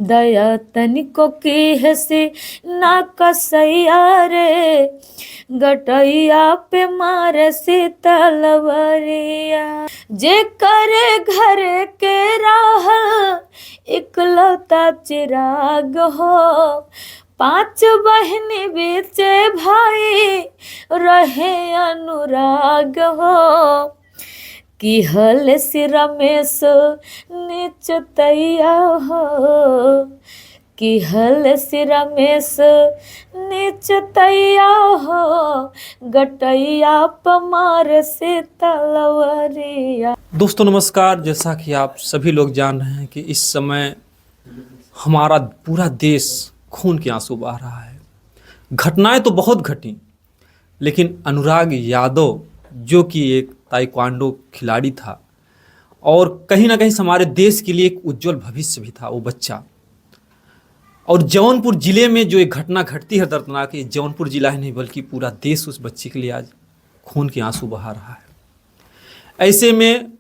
दया तनिको की हसी ना कसैया रे, गटैया पे मारे से तलवरिया। जे करे घर के राह इकलौता चिराग हो, 5 बहनी बीच भाई रहे अनुराग हो। कि हल से रमेश निचतैया हो, कि हल से रमेश निचतैया हो, गटैया पमार से तलवरिया। दोस्तों नमस्कार। जैसा कि आप सभी लोग जान रहे हैं कि इस समय हमारा पूरा देश खून के आंसू बहा रहा है। घटनाएं तो बहुत घटी, लेकिन अनुराग यादव जो कि एक ताइक्वांडो खिलाड़ी था और कहीं ना कहीं हमारे देश के लिए एक उज्जवल भविष्य भी था वो बच्चा। और जौनपुर ज़िले में जो एक घटना घटती है दर्दनाक, ये जौनपुर ज़िला ही नहीं बल्कि पूरा देश उस बच्चे के लिए आज खून के आंसू बहा रहा है। ऐसे में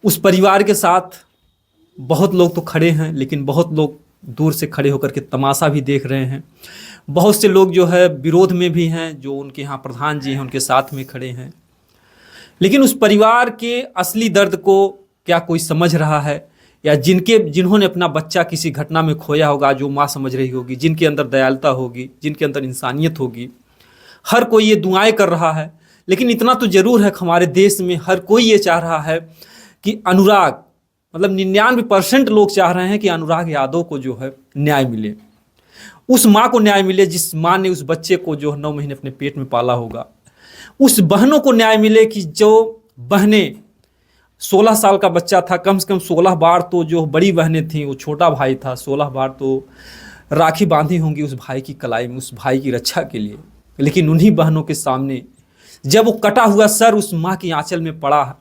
उस परिवार के साथ बहुत लोग तो खड़े हैं, लेकिन बहुत लोग दूर से खड़े होकर के तमाशा भी देख रहे हैं। बहुत से लोग जो है विरोध में भी हैं, जो उनके यहाँ प्रधान जी हैं उनके साथ में खड़े हैं। लेकिन उस परिवार के असली दर्द को क्या कोई समझ रहा है? या जिन्होंने अपना बच्चा किसी घटना में खोया होगा, जो माँ समझ रही होगी, जिनके अंदर दयालुता होगी, जिनके अंदर इंसानियत होगी, हर कोई ये दुआएं कर रहा है। लेकिन इतना तो जरूर है कि हमारे देश में हर कोई ये चाह रहा है कि अनुराग, मतलब 99% लोग चाह रहे हैं कि अनुराग यादव को जो है न्याय मिले, उस माँ को न्याय मिले जिस माँ ने उस बच्चे को जो 9 महीने अपने पेट में पाला होगा। उस बहनों को न्याय मिले कि जो बहनें 16 साल का बच्चा था, कम से कम 16 बार तो जो बड़ी बहनें थीं, वो छोटा भाई था, 16 बार तो राखी बांधी होंगी उस भाई की कलाई में, उस भाई की रक्षा के लिए। लेकिन उन्हीं बहनों के सामने जब वो कटा हुआ सर उस माँ की आंचल में पड़ा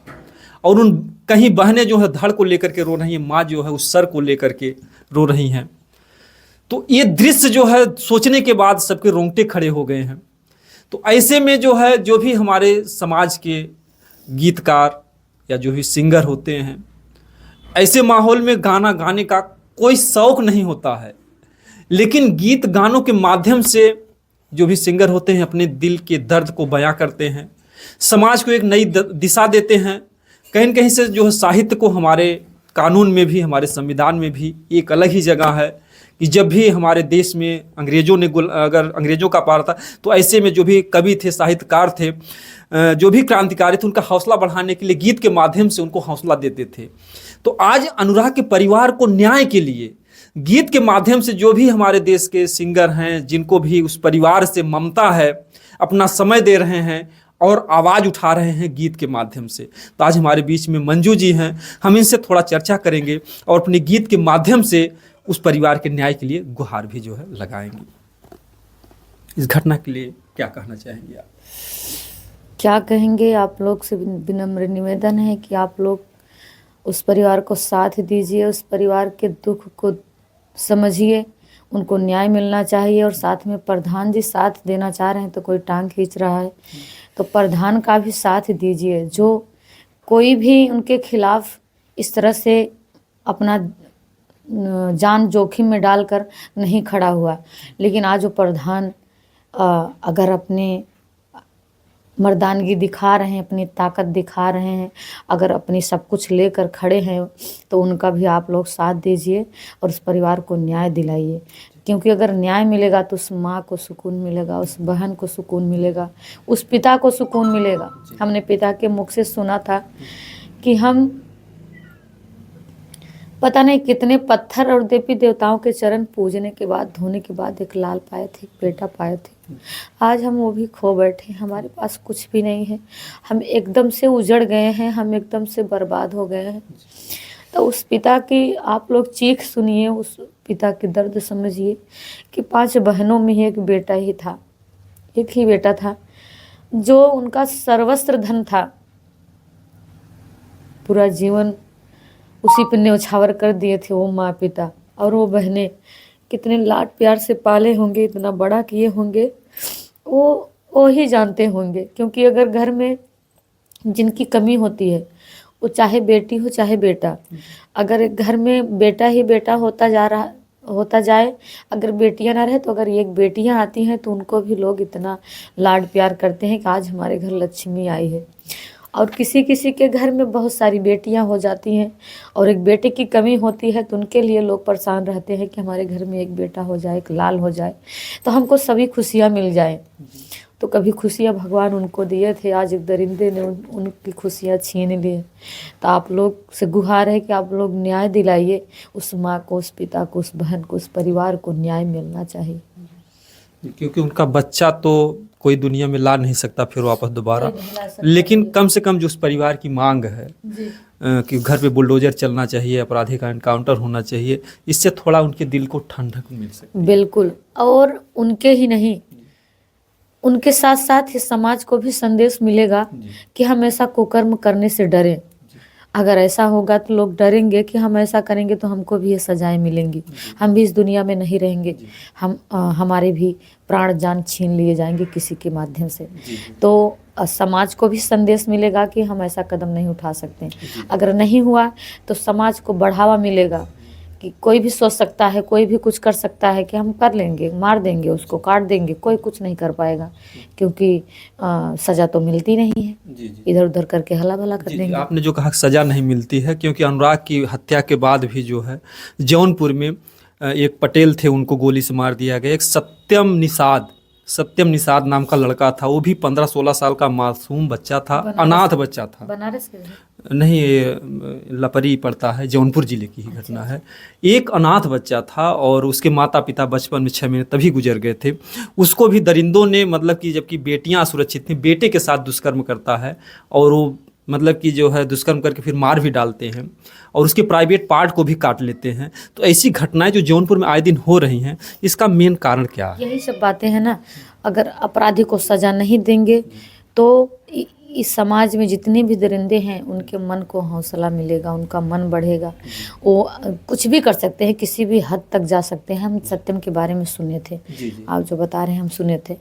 और उन कहीं बहनें जो है धड़ को लेकर के रो रही हैं, माँ जो है उस सर को लेकर के रो रही हैं, तो ये दृश्य जो है सोचने के बाद सबके रोंगटे खड़े हो गए हैं। तो ऐसे में जो है जो भी हमारे समाज के गीतकार या जो भी सिंगर होते हैं, ऐसे माहौल में गाना गाने का कोई शौक नहीं होता है, लेकिन गीत गानों के माध्यम से जो भी सिंगर होते हैं अपने दिल के दर्द को बयां करते हैं, समाज को एक नई दिशा देते हैं। कहीं न कहीं से जो है साहित्य को हमारे कानून में भी, हमारे संविधान में भी एक अलग ही जगह है कि जब भी हमारे देश में अगर अंग्रेजों का पार था, तो ऐसे में जो भी कवि थे, साहित्यकार थे, जो भी क्रांतिकारी थे, उनका हौसला बढ़ाने के लिए गीत के माध्यम से उनको हौसला देते थे। तो आज अनुराग के परिवार को न्याय के लिए गीत के माध्यम से जो भी हमारे देश के सिंगर हैं, जिनको भी उस परिवार से ममता है, अपना समय दे रहे हैं और आवाज़ उठा रहे हैं गीत के माध्यम से। तो आज हमारे बीच में मंजू जी हैं, हम इनसे थोड़ा चर्चा करेंगे और अपने गीत के माध्यम से उस परिवार के न्याय के लिए गुहार भी जो है लगाएंगे। इस घटना के लिए क्या कहना चाहेंगे आप? क्या कहेंगे, आप लोग से विनम्र निवेदन है कि आप लोग उस परिवार को साथ दीजिए, उस परिवार के दुख को समझिए, उनको न्याय मिलना चाहिए। और साथ में प्रधान जी साथ देना चाह रहे हैं तो कोई टांग खींच रहा है, तो प्रधान का भी साथ दीजिए। जो कोई भी उनके खिलाफ इस तरह से अपना जान जोखिम में डालकर नहीं खड़ा हुआ, लेकिन आज वो प्रधान अगर अपने मर्दानगी दिखा रहे हैं, अपनी ताकत दिखा रहे हैं, अगर अपनी सब कुछ लेकर खड़े हैं, तो उनका भी आप लोग साथ दीजिए और उस परिवार को न्याय दिलाइए। क्योंकि अगर न्याय मिलेगा तो उस माँ को सुकून मिलेगा, उस बहन को सुकून मिलेगा, उस पिता को सुकून मिलेगा। हमने पिता के मुख से सुना था कि हम पता नहीं कितने पत्थर और देवी देवताओं के चरण पूजने के बाद, धोने के बाद एक लाल पाए थे, बेटा पाए थे। आज हम वो भी खो बैठे, हमारे पास कुछ भी नहीं है, हम एकदम से उजड़ गए हैं, हम एकदम से बर्बाद हो गए हैं। तो उस पिता की आप लोग चीख सुनिए, उस पिता की दर्द समझिए कि 5 बहनों में एक बेटा ही था, एक ही बेटा था जो उनका सर्वस्व धन था। पूरा जीवन उसी पे न्यौछावर कर दिए थे वो माँ पिता, और वो बहनें कितने लाड प्यार से पाले होंगे, इतना बड़ा किए होंगे, वो ही जानते होंगे। क्योंकि अगर घर में जिनकी कमी होती है वो चाहे बेटी हो चाहे बेटा, अगर एक घर में बेटा ही बेटा होता जाए, अगर बेटियां ना रहे तो अगर एक बेटियां आती हैं तो उनको भी लोग इतना लाड प्यार करते हैं कि आज हमारे घर लक्ष्मी आई है। और किसी किसी के घर में बहुत सारी बेटियां हो जाती हैं और एक बेटे की कमी होती है तो उनके लिए लोग परेशान रहते हैं कि हमारे घर में एक बेटा हो जाए, एक लाल हो जाए तो हमको सभी खुशियां मिल जाए। तो कभी खुशियां भगवान उनको दिए थे, आज एक दरिंदे ने उनकी खुशियां छीन ली। तो आप लोग से गुहार है कि आप लोग न्याय दिलाइए उस माँ को, उस पिता को, उस बहन को, उस परिवार को न्याय मिलना चाहिए। क्योंकि उनका बच्चा तो कोई दुनिया में ला नहीं सकता फिर वापस दोबारा, लेकिन कम से कम जो उस परिवार की मांग है कि घर पे बुलडोजर चलना चाहिए, अपराधी का एनकाउंटर होना चाहिए, इससे थोड़ा उनके दिल को ठंडक मिल सकती है। बिल्कुल, और उनके ही नहीं, उनके साथ साथ इस समाज को भी संदेश मिलेगा कि हम ऐसा कुकर्म करने से डरें। अगर ऐसा होगा तो लोग डरेंगे कि हम ऐसा करेंगे तो हमको भी ये सजाएं मिलेंगी, हम भी इस दुनिया में नहीं रहेंगे, हमारे भी प्राण जान छीन लिए जाएंगे किसी के माध्यम से। तो समाज को भी संदेश मिलेगा कि हम ऐसा कदम नहीं उठा सकते। अगर नहीं हुआ तो समाज को बढ़ावा मिलेगा कि कोई भी सोच सकता है, कोई भी कुछ कर सकता है कि हम कर लेंगे, मार देंगे उसको, काट देंगे, कोई कुछ नहीं कर पाएगा क्योंकि सज़ा तो मिलती नहीं है। इधर उधर करके हला भला कर देंगे। आपने जो कहा सज़ा नहीं मिलती है, क्योंकि अनुराग की हत्या के बाद भी जो है जौनपुर में एक पटेल थे, उनको गोली से मार दिया गया। एक सत्यम निषाद नाम का लड़का था, वो भी 15-16 साल का मासूम बच्चा था, अनाथ बच्चा था। बनारस के नहीं, लपरी पड़ता है, जौनपुर जिले की ही घटना है। एक अनाथ बच्चा था और उसके माता पिता बचपन में 6 महीने तभी गुजर गए थे। उसको भी दरिंदों ने, मतलब कि जबकि बेटियां असुरक्षित थीं, बेटे के साथ दुष्कर्म करता है और वो मतलब कि जो है दुष्कर्म करके फिर मार भी डालते हैं और उसके प्राइवेट पार्ट को भी काट लेते हैं। तो ऐसी घटनाएं जो जौनपुर में आए दिन हो रही हैं, इसका मेन कारण क्या है? यही सब बातें हैं ना। अगर अपराधी को सजा नहीं देंगे तो इस समाज में जितने भी दरिंदे हैं उनके मन को हौसला मिलेगा, उनका मन बढ़ेगा, वो कुछ भी कर सकते हैं, किसी भी हद तक जा सकते हैं। हम सत्यम के बारे में सुने थे, आप जो बता रहे हैं हम सुने थे।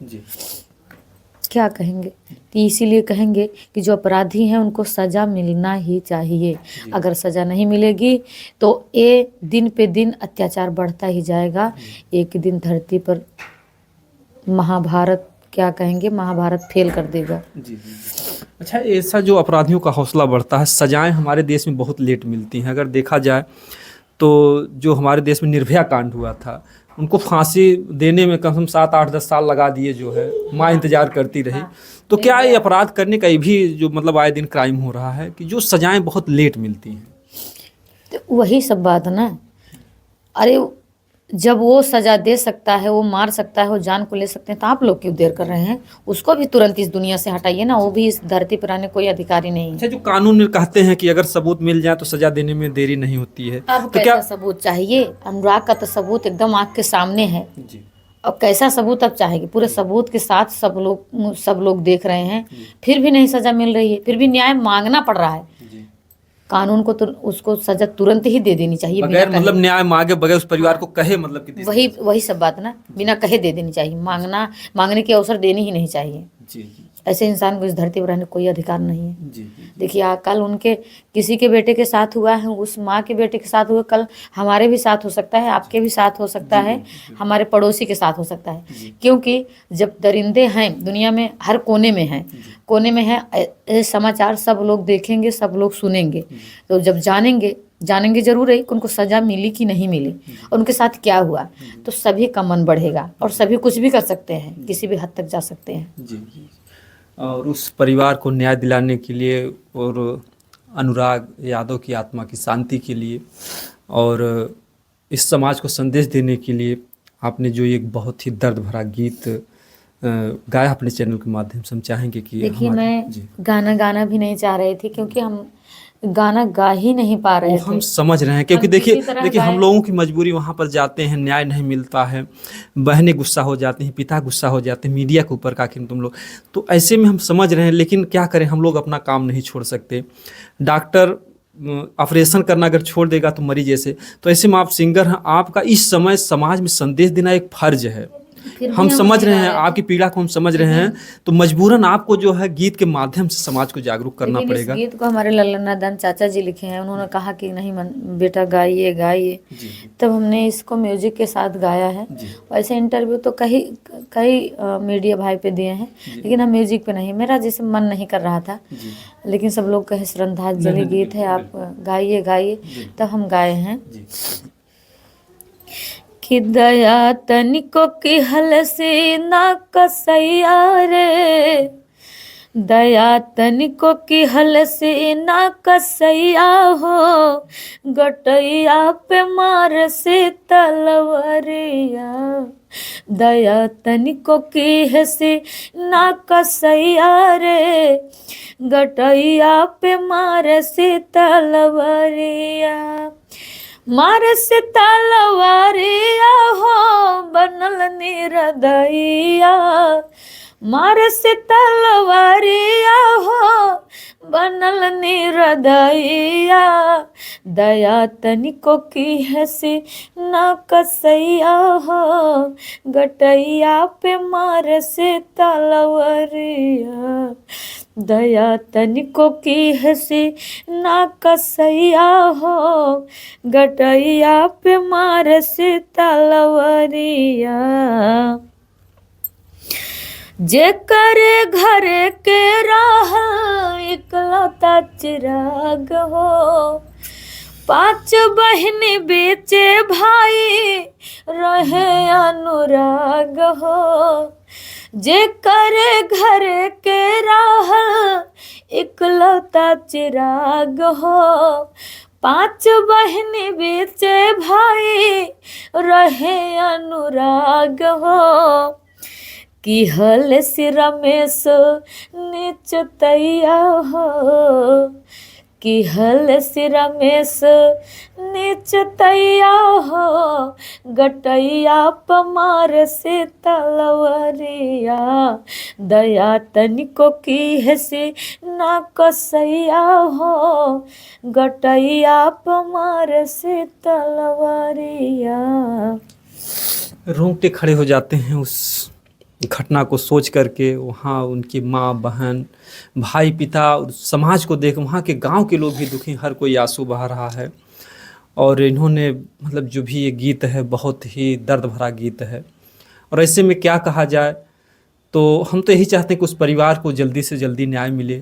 क्या कहेंगे? तो इसीलिए कहेंगे कि जो अपराधी हैं उनको सज़ा मिलना ही चाहिए। अगर सज़ा नहीं मिलेगी तो ये दिन पे दिन अत्याचार बढ़ता ही जाएगा। एक दिन धरती पर महाभारत, क्या कहेंगे, महाभारत फेल कर देगा। अच्छा, ऐसा जो अपराधियों का हौसला बढ़ता है, सजाएं हमारे देश में बहुत लेट मिलती हैं। अगर देखा जाए तो जो हमारे देश में निर्भया कांड हुआ था, उनको फांसी देने में कम से कम 7-8-10 साल लगा दिए, जो है माँ इंतजार करती रही। तो क्या ये अपराध करने का ये भी जो मतलब आए दिन क्राइम हो रहा है कि जो सजाएं बहुत लेट मिलती हैं? तो वही सब बात ना। अरे जब वो सजा दे सकता है, वो मार सकता है, वो जान को ले सकते हैं, तो आप लोग क्यों देर कर रहे हैं? उसको भी तुरंत इस दुनिया से हटाइए ना, वो भी इस धरती पर आने कोई अधिकारी नहीं है। अच्छा, जो कानून में कहते हैं कि अगर सबूत मिल जाए तो सजा देने में देरी नहीं होती है, अब तो क्या सबूत चाहिए? अनुराग का तो सबूत एकदम आँख के सामने है। अब कैसा सबूत अब चाहेगी? पूरे सबूत के साथ सब लोग देख रहे हैं, फिर भी नहीं सजा मिल रही है, फिर भी न्याय मांगना पड़ रहा है। कानून को तो उसको सजा तुरंत ही दे देनी चाहिए, बगैर मतलब न्याय मांगे, बगैर उस परिवार को कहे, मतलब कि वही सब बात ना, बिना कहे दे देनी चाहिए। मांगने के अवसर देनी ही नहीं चाहिए। ऐसे इंसान को इस धरती पर रहने कोई अधिकार नहीं है। देखिए कल उनके किसी के बेटे के साथ हुआ है, उस माँ के बेटे के साथ हुआ, कल हमारे भी साथ हो सकता है, आपके भी साथ हो सकता है, हमारे पड़ोसी के साथ हो सकता है। क्योंकि जब दरिंदे हैं दुनिया में, हर कोने में हैं, समाचार सब लोग देखेंगे, सब लोग सुनेंगे। तो जब जानेंगे जरूर है कि उनको सजा मिली कि नहीं मिली और उनके साथ क्या हुआ, तो सभी का मन बढ़ेगा और सभी कुछ भी कर सकते हैं, किसी भी हद तक जा सकते हैं। और उस परिवार को न्याय दिलाने के लिए और अनुराग यादव की आत्मा की शांति के लिए और इस समाज को संदेश देने के लिए आपने जो एक बहुत ही दर्द भरा गीत गाया अपने चैनल के माध्यम से, हम चाहेंगे कि देखिए मैं गाना भी नहीं चाह रही थी, क्योंकि हम गाना गा ही नहीं पा रहे थे। हम समझ रहे हैं, क्योंकि देखिए हम लोगों की मजबूरी, वहाँ पर जाते हैं, न्याय नहीं मिलता है, बहनें गुस्सा हो जाती हैं, पिता गुस्सा हो जाते हैं, मीडिया के ऊपर का तुम लोग, तो ऐसे में हम समझ रहे हैं, लेकिन क्या करें, हम लोग अपना काम नहीं छोड़ सकते। डॉक्टर ऑपरेशन करना अगर छोड़ देगा तो मरीज ऐसे, तो ऐसे में आप सिंगर हैं, आपका इस समय समाज में संदेश देना एक फर्ज है। फिर भी हम हम समझ नहीं रहे गा हैं, रहे थे। आपकी पीड़ा को हम समझ रहे हैं, तो मजबूरन आपको जो है गीत के माध्यम से समाज को जागरूक करना लेकिन इस पड़ेगा। गीत को हमारे लल्ला चाचा जी लिखे हैं। उन्होंने कहा कि नहीं बेटा गाइए गाइए, जी तब हमने इसको म्यूजिक के साथ गाया है। जी वैसे इंटरव्यू तो कई कई मीडिया भाई पे दिए हैं, लेकिन हम म्यूजिक पे नहीं। मेरा जैसे मन नहीं कर रहा था, जी लेकिन सब लोग कहे श्रद्धांजलि नहीं, गीत है, आप गाइए गाइए, जी तब हम गाए हैं। जी कि दया तनिको की हल से ना कसैया रे, दया तनिको की हल से ना कसैया हो, गटैया पे मार से तलवरिया, दया तनिको की है से ना कसैया रे, गटैया पे मार से तलवरिया, मार से तलवारिया हो बनल निरदैया, मार से तलवारिया हो बनल निरदैया, दया तनिको की है से ना कसैया हो, गटैया पे मार से तलवारिया, दया तनिको की है से ना कसैया हो, गटैया पे मार से तलवरिया, जे करे घर के राह इकलौता चिराग हो, 5 बहन बेचे भाई रहे अनुराग हो, जे करे घर के राह इकलौता चिराग हो, 5 बहन बेचे भाई रहे अनुराग हो, कि हल से रमेश निचतैया हो, कि हल से रमेश निचतैया हो, गटैया पमार से तलवरिया, दया तनिको की है से ना कसैया हो, गटैया पमार से तलवरिया। रोंगटे खड़े हो जाते हैं उस घटना को सोच करके। वहाँ उनकी माँ बहन भाई पिता और समाज को देख वहाँ के गांव के लोग भी दुखी, हर कोई आंसू बहा रहा है। और इन्होंने मतलब जो भी ये गीत है बहुत ही दर्द भरा गीत है। और ऐसे में क्या कहा जाए, तो हम तो यही चाहते हैं कि उस परिवार को जल्दी से जल्दी न्याय मिले।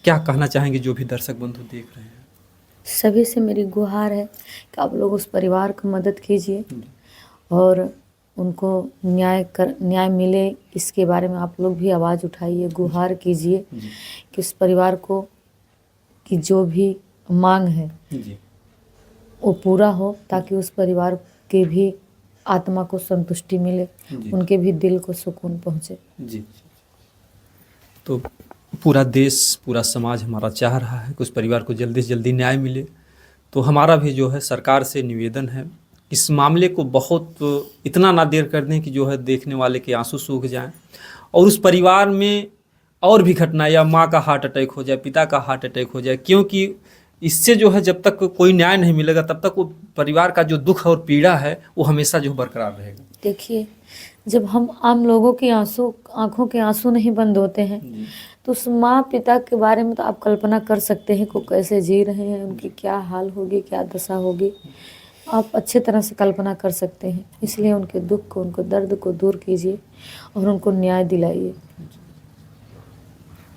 क्या कहना चाहेंगे जो भी दर्शक बंधु देख रहे हैं? सभी से मेरी गुहार है कि आप लोग उस परिवार को मदद कीजिए और उनको न्याय मिले, इसके बारे में आप लोग भी आवाज़ उठाइए, गुहार कीजिए कि उस परिवार को की जो भी मांग है वो पूरा हो, ताकि उस परिवार के भी आत्मा को संतुष्टि मिले, उनके भी दिल को सुकून पहुँचे। जी। तो पूरा देश पूरा समाज हमारा चाह रहा है कि उस परिवार को जल्दी से जल्दी न्याय मिले। तो हमारा भी जो है सरकार से निवेदन है, इस मामले को बहुत इतना ना देर कर दें कि जो है देखने वाले के आंसू सूख जाएं और उस परिवार में और भी घटना, या माँ का हार्ट अटैक हो जाए, पिता का हार्ट अटैक हो जाए, क्योंकि इससे जो है जब तक कोई न्याय नहीं मिलेगा तब तक वो परिवार का जो दुख और पीड़ा है वो हमेशा जो बरकरार रहेगा। देखिए, जब हम आम लोगों के आंखों के आंसू नहीं बंद होते हैं, तो उस माँ पिता के बारे में तो आप कल्पना कर सकते हैं कि कैसे जी रहे हैं, उनकी क्या हाल होगी, क्या दशा होगी, आप अच्छे तरह से कल्पना कर सकते हैं। इसलिए उनके दुख को, उनको दर्द को दूर कीजिए और उनको न्याय दिलाइए।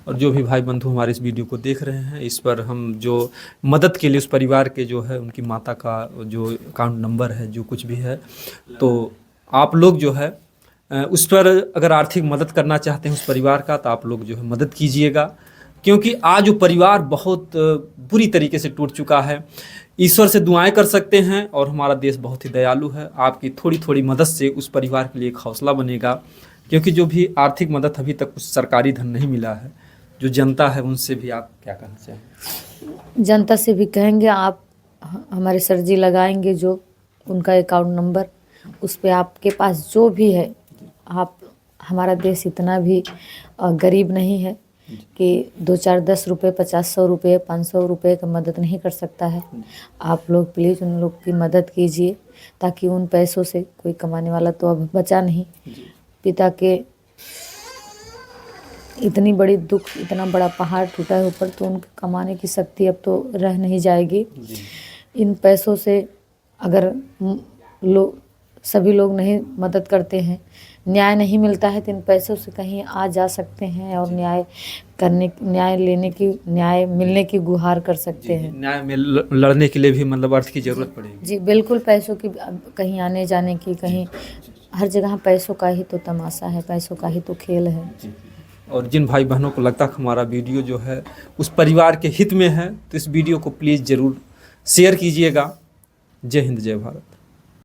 और जो भी भाई बंधु हमारे इस वीडियो को देख रहे हैं, इस पर हम जो मदद के लिए उस परिवार के जो है उनकी माता का जो अकाउंट नंबर है, जो कुछ भी है, तो आप लोग जो है उस पर अगर आर्थिक मदद करना चाहते हैं उस परिवार का, तो आप लोग जो है मदद कीजिएगा, क्योंकि आज वो परिवार बहुत बुरी तरीके से टूट चुका है। ईश्वर से दुआएं कर सकते हैं और हमारा देश बहुत ही दयालु है। आपकी थोड़ी थोड़ी मदद से उस परिवार के लिए एक हौसला बनेगा, क्योंकि जो भी आर्थिक मदद अभी तक उस सरकारी धन नहीं मिला है, जो जनता है उनसे भी आप क्या कहना चाहेंगे? जनता से भी कहेंगे, आप हमारे सर जी लगाएंगे जो उनका अकाउंट नंबर, उस पर आपके पास जो भी है, आप, हमारा देश इतना भी गरीब नहीं है कि 2-4 10 रुपये 50-100 रुपये 500 रुपये का मदद नहीं कर सकता है। आप लोग प्लीज़ उन लोग की मदद कीजिए, ताकि उन पैसों से कोई कमाने वाला तो अब बचा नहीं, पिता के इतनी बड़ी दुख, इतना बड़ा पहाड़ टूटा है ऊपर, तो उनके कमाने की शक्ति अब तो रह नहीं जाएगी। इन पैसों से अगर लोग, सभी लोग नहीं मदद करते हैं, न्याय नहीं मिलता है, तो इन पैसों से कहीं आ जा सकते हैं और न्याय मिलने की गुहार कर सकते हैं। न्याय में लड़ने के लिए भी मतलब अर्थ की जरूरत पड़ेगी। जी बिल्कुल, पैसों की कहीं आने जाने की, कहीं हर जगह पैसों का ही तो तमाशा है, पैसों का ही तो खेल है। और जिन भाई बहनों को लगता है कि हमारा वीडियो जो है उस परिवार के हित में है, तो इस वीडियो को प्लीज़ ज़रूर शेयर कीजिएगा। जय हिंद, जय भारत।